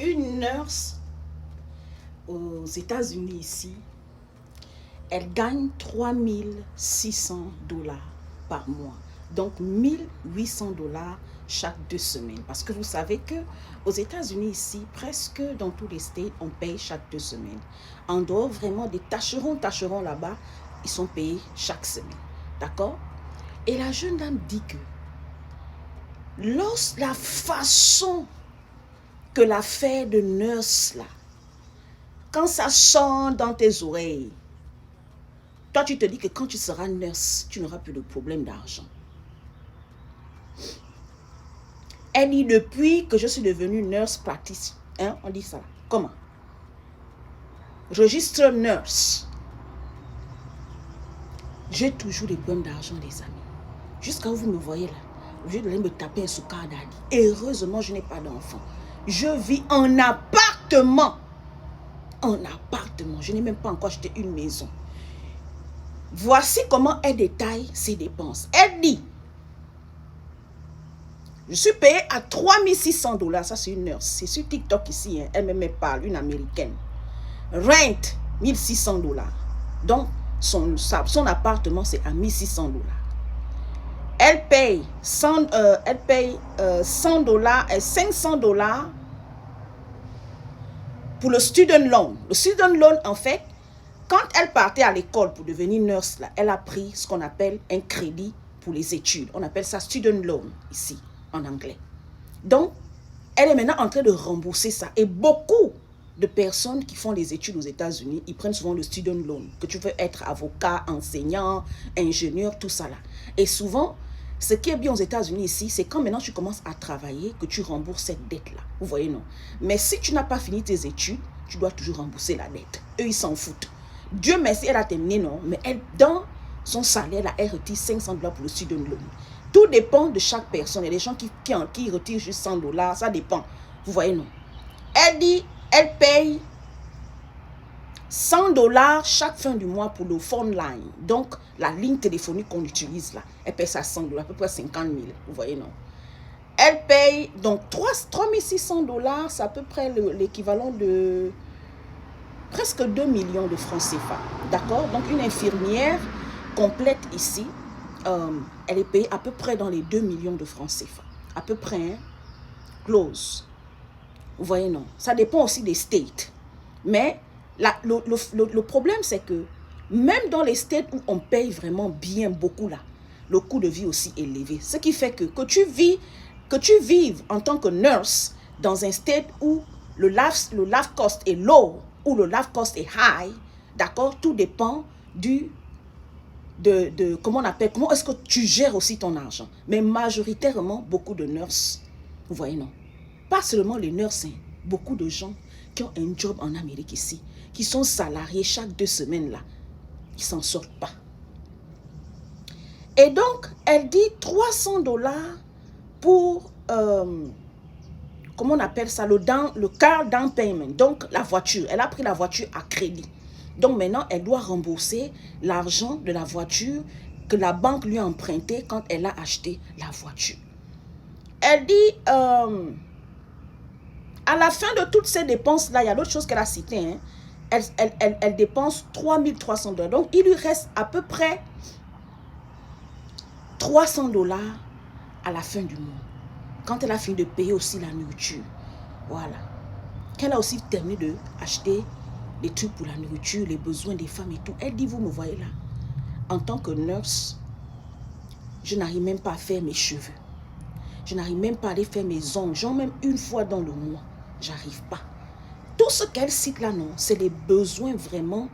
Une nurse aux États-Unis ici, elle gagne 3600 $ par mois. Donc 1800 $ chaque 2 semaines. Parce que vous savez que aux États-Unis ici, presque dans tous les States, on paye chaque 2 semaines. En dehors vraiment des tâcherons là-bas, ils sont payés chaque semaine. D'accord? Et la jeune dame dit que la façon que l'affaire de nurse là, quand ça sonne dans tes oreilles, toi tu te dis que quand tu seras nurse, tu n'auras plus de problème d'argent. Elle dit depuis que je suis devenue nurse practice, on dit ça, comment? Registre nurse. J'ai toujours des problèmes d'argent, les amis. Jusqu'à où vous me voyez là, je vais me taper un soukar d'Ali. Heureusement, je n'ai pas d'enfant. Je vis en appartement. En appartement. Je n'ai même pas encore acheté une maison. Voici comment elle détaille ses dépenses. Elle dit, je suis payée à 3600 $. Ça, c'est une nurse. C'est sur TikTok ici. Elle me parle, une américaine. Rent, 1600 $. Donc, son appartement, c'est à 1600 $. Elle paye 100 $, 500 $ pour le student loan. Le student loan, en fait, quand elle partait à l'école pour devenir nurse, là, elle a pris ce qu'on appelle un crédit pour les études. On appelle ça student loan ici, en anglais. Donc, elle est maintenant en train de rembourser ça. Et beaucoup de personnes qui font les études aux États-Unis, ils prennent souvent le student loan. Que tu veux être avocat, enseignant, ingénieur, tout ça là. Et souvent, ce qui est bien aux États-Unis ici, c'est quand maintenant tu commences à travailler que tu rembourses cette dette-là. Vous voyez, non? Mais si tu n'as pas fini tes études, tu dois toujours rembourser la dette. Eux, ils s'en foutent. Dieu merci, elle a terminé, non? Mais elle, dans son salaire, là, elle retire 500 $ pour le student loan. Tout dépend de chaque personne. Il y a des gens qui retirent juste 100 $. Ça dépend. Vous voyez, non? Elle dit, elle paye 100 $ chaque fin du mois pour le phone line. Donc, la ligne téléphonique qu'on utilise là, elle paye ça 100 $, à peu près 50 000. Vous voyez, non? Elle paye, donc 3600 $, c'est à peu près l'équivalent de presque 2 millions de francs CFA. D'accord? Donc, une infirmière complète ici, elle est payée à peu près dans les 2 millions de francs CFA. À peu près, hein? Close. Vous voyez, non? Ça dépend aussi des states. Mais le problème, c'est que même dans les states où on paye vraiment bien beaucoup là, le coût de vie aussi est élevé. Ce qui fait que tu vives en tant que nurse dans un state où le life cost est low ou le life cost est high, d'accord? Tout dépend comment est-ce que tu gères aussi ton argent. Mais majoritairement, beaucoup de nurses, vous voyez, non? Pas seulement les nurses, hein, beaucoup de gens qui ont un job en Amérique ici, qui sont salariés chaque 2 semaines là, ils s'en sortent pas. Et donc, elle dit 300 $ pour, comment on appelle ça, le car down payment, donc la voiture. Elle a pris la voiture à crédit. Donc maintenant, elle doit rembourser l'argent de la voiture que la banque lui a emprunté quand elle a acheté la voiture. Elle dit, à la fin de toutes ces dépenses-là, il y a d'autres choses qu'elle a citées, hein. Elle dépense 3300 $. Donc, il lui reste à peu près 300 $ à la fin du mois. Quand elle a fini de payer aussi la nourriture. Voilà. Qu'elle a aussi terminé d'acheter des trucs pour la nourriture, les besoins des femmes et tout. Elle dit, vous me voyez là, en tant que nurse, je n'arrive même pas à faire mes cheveux. Je n'arrive même pas à aller faire mes ongles. Genre même une fois dans le mois. J'arrive pas. Tout ce qu'elle cite là, non, c'est les besoins vraiment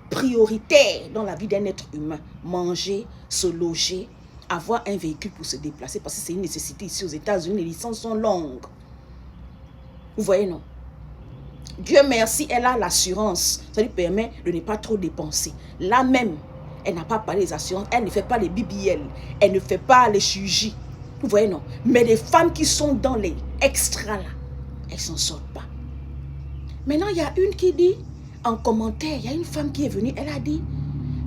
prioritaires dans la vie d'un être humain. Manger, se loger, avoir un véhicule pour se déplacer, parce que c'est une nécessité ici aux États-Unis. Les licences sont longues. Vous voyez, non? Dieu merci, elle a l'assurance. Ça lui permet de ne pas trop dépenser. Là même, elle n'a pas parlé des assurances. Elle ne fait pas les BBL. Elle ne fait pas les chirurgies. Vous voyez, non? Mais les femmes qui sont dans les extras là, elles s'en sortent pas. Maintenant, il y a une qui dit, en commentaire, il y a une femme qui est venue, elle a dit,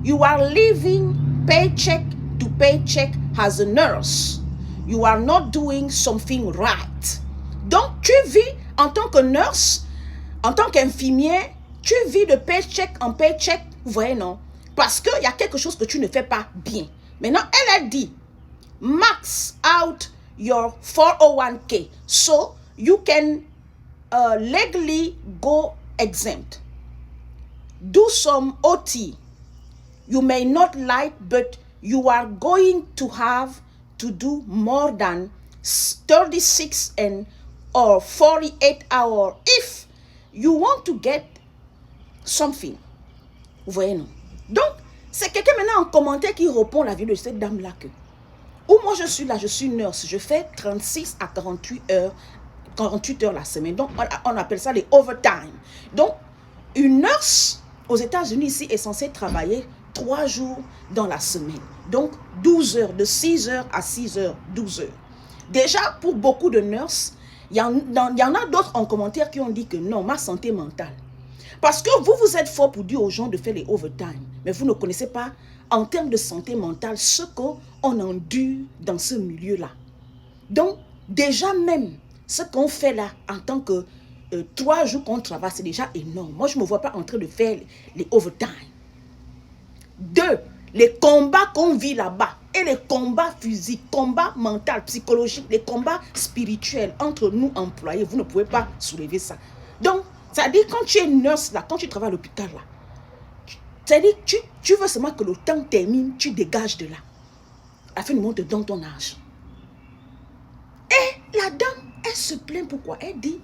you are living paycheck to paycheck as a nurse. You are not doing something right. Donc, tu vis en tant que nurse, en tant qu'infirmière, tu vis de paycheck en paycheck, vous voyez, non? Parce qu'il y a quelque chose que tu ne fais pas bien. Maintenant, elle a dit, max out your 401k, so you can legally go exempt. Do some OT. You may not like, but you are going to have to do more than 36 or 48 hours if you want to get something. Vous voyez, non? Donc, c'est quelqu'un maintenant en commentaire qui répond la vie de cette dame-là que, où moi je suis là, je suis nurse, je fais 36 à 48 heures la semaine. Donc, on appelle ça les overtime. Donc, une nurse aux États-Unis ici est censée travailler 3 jours dans la semaine. Donc, 12 heures, de 6 heures à 6 heures, 12 heures. Déjà, pour beaucoup de nurses, il y en a d'autres en commentaire qui ont dit que non, ma santé mentale. Parce que vous êtes fort pour dire aux gens de faire les overtime, mais vous ne connaissez pas, en termes de santé mentale, ce qu'on endure dans ce milieu-là. Donc, déjà même, ce qu'on fait là, en tant que 3 jours qu'on travaille, c'est déjà énorme. Moi, je ne me vois pas en train de faire les overtime. 2, les combats qu'on vit là-bas, et les combats physiques, combats mentaux, psychologiques, les combats spirituels entre nous employés, vous ne pouvez pas soulever ça. Donc, c'est-à-dire quand tu es nurse là, quand tu travailles à l'hôpital là, c'est-à-dire tu veux seulement que le temps termine, tu dégages de là. À la fin du monde, te donne ton âge. Et la dame, elle se plaint pourquoi? Elle dit,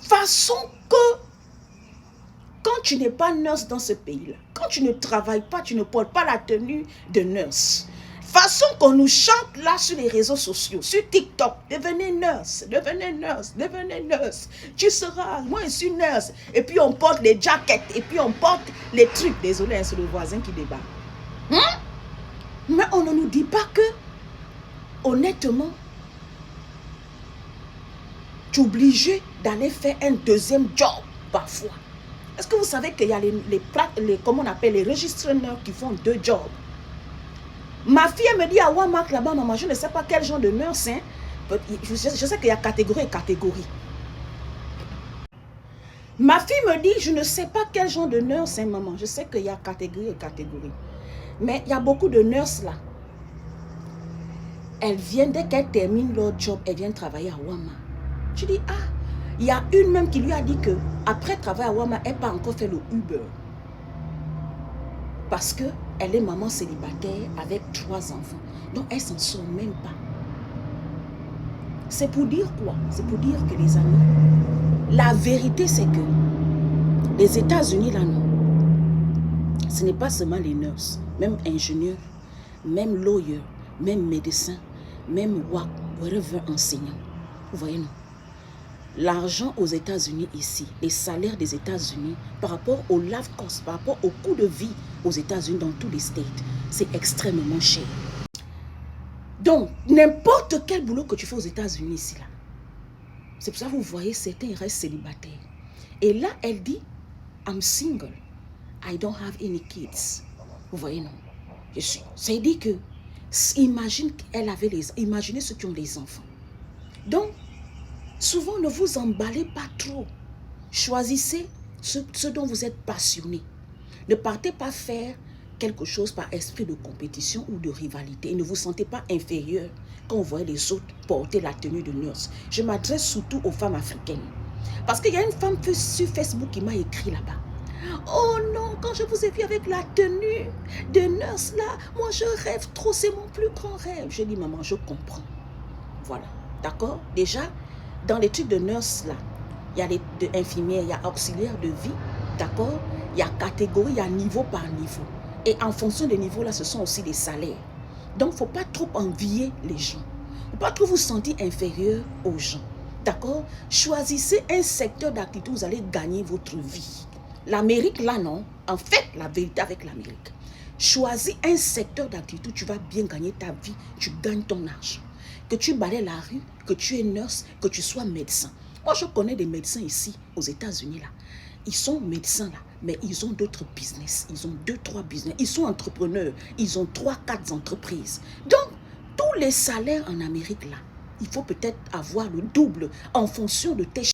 façon que quand tu n'es pas nurse dans ce pays-là, quand tu ne travailles pas, tu ne portes pas la tenue de nurse, façon qu'on nous chante là sur les réseaux sociaux, sur TikTok, devenez nurse, devenez nurse, devenez nurse, tu seras, moi je suis nurse, et puis on porte les jackets, et puis on porte les trucs, désolé, c'est le voisin qui débat. Mais on ne nous dit pas que, honnêtement, tu es obligé d'aller faire un deuxième job parfois. Est-ce que vous savez qu'il y a comment on appelle, les registreurs qui font 2 jobs? Ma fille me dit à Walmart là-bas, maman, je ne sais pas quel genre de nurse, hein. Je sais qu'il y a catégorie et catégorie. Ma fille me dit, je ne sais pas quel genre de nurse, hein, maman. Je sais qu'il y a catégorie et catégorie. Mais il y a beaucoup de nurses là. Elles viennent, dès qu'elles terminent leur job, elles viennent travailler à Walmart. Je dis, ah, il y a une même qui lui a dit que après travailler à Walmart, elle n'a pas encore fait le Uber. Parce qu'elle est maman célibataire avec 3 enfants. Donc, elle ne s'en sort même pas. C'est pour dire quoi? C'est pour dire que les amis, la vérité c'est que les États-Unis là, non, ce n'est pas seulement les nurses, même ingénieurs, même lawyers, même médecins, même whatever enseignants. Vous voyez, non? L'argent aux États-Unis ici, les salaires des États-Unis par rapport au life cost, par rapport au coût de vie aux États-Unis dans tous les States, c'est extrêmement cher. Donc, n'importe quel boulot que tu fais aux États-Unis ici, là, c'est pour ça que vous voyez certains restent célibataires. Et là, elle dit, I'm single, I don't have any kids. Vous voyez, non? C'est-à-dire que, imaginez ceux qui ont des enfants. Donc, souvent, ne vous emballez pas trop. Choisissez ce dont vous êtes passionné. Ne partez pas faire quelque chose par esprit de compétition ou de rivalité. Et ne vous sentez pas inférieur quand vous voyez les autres porter la tenue de nurse. Je m'adresse surtout aux femmes africaines. Parce qu'il y a une femme sur Facebook qui m'a écrit là-bas. Oh non, quand je vous ai vu avec la tenue de nurse là, moi je rêve trop, c'est mon plus grand rêve. Je dis, maman, je comprends. Voilà, d'accord? Déjà, dans les trucs de nurse là, il y a les infirmières, il y a auxiliaires de vie, d'accord? Il y a catégorie, il y a niveau par niveau. Et en fonction des niveaux là, ce sont aussi des salaires. Donc, il ne faut pas trop envier les gens. Il ne faut pas trop vous sentir inférieur aux gens. D'accord? Choisissez un secteur d'activité où vous allez gagner votre vie. L'Amérique là, non. En fait, la vérité avec l'Amérique. Choisis un secteur d'activité où tu vas bien gagner ta vie. Tu gagnes ton argent. Que tu balayes la rue, que tu es nurse, que tu sois médecin. Moi, je connais des médecins ici, aux États-Unis là. Ils sont médecins là, mais ils ont d'autres business. Ils ont 2-3 business. Ils sont entrepreneurs. Ils ont 3-4 entreprises. Donc, tous les salaires en Amérique là, il faut peut-être avoir le double en fonction de tes